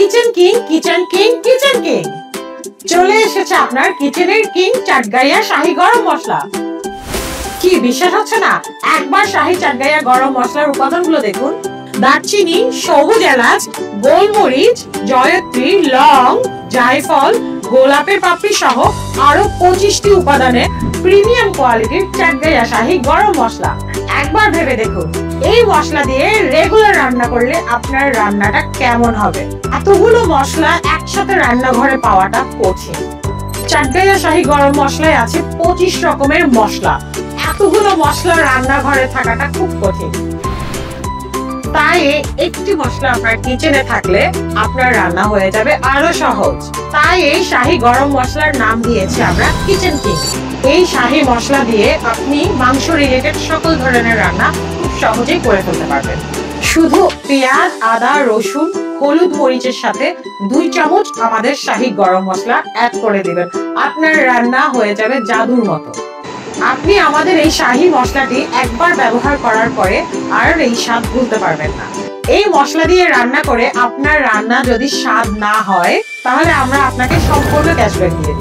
Kitchen king kitchen king kitchen king চলে এসেছে আপনার কিচেনের কিং চাটগাইয়া শাহী গরম মশলা। কি বিশ্বাস হচ্ছে না? একবার শাহী চাটগাইয়া গরম মশলার উপাদানগুলো দেখুন। দারচিনি, সবুজ এলাচ, গোলমরিচ, জয়ত্রী, লং, জায়ফল, গোলাপের পাপড়ি সহ আরো 25টি উপাদানে প্রিমিয়াম কোয়ালিটির চাটগাইয়া শাহী গরম মশলা। একবার ভেবে দেখুন, এই মশলা দিয়ে রেগুলার রান্না করলে আপনার রান্নাটা কেমন হবে। এতগুলো মশলা একসাথে রান্নাঘরে পাওয়াটা কঠিন। চাটগাইয়া শাহী গরম মশলায় আছে 25 রকমের মশলা। এতগুলো মশলা রান্নাঘরে থাকাটা খুব কঠিন। তাই একটি মশলা আপনার কিচেনে থাকলে আপনার রান্না হয়ে যাবে আরো সহজ। তাই এই শাহী গরম মশলার নাম দিয়েছি আমরা কিচেন কিং। এই শাহী মশলা দিয়ে আপনি মাংস রিলেটেড সকল ধরনের রান্না খুব সহজেই করে ফেলতে পারবেন। শুধু পেঁয়াজ, আদা, রসুন, হলুদ, মরিচের সাথে 2 চামচ আমাদের শাহী গরম মশলা অ্যাড করে দিবেন, আপনার রান্না হয়ে যাবে জাদুর মতো। আপনি আমাদের এই শাহী মশলাটি একবার ব্যবহার করার পরে আর এই স্বাদ ভুলতে পারবেন না। এই মশলা দিয়ে রান্না করে আপনার রান্না যদি স্বাদ না হয় তাহলে আমরা আপনাকে সম্পূর্ণ ক্যাশব্যাক দিয়ে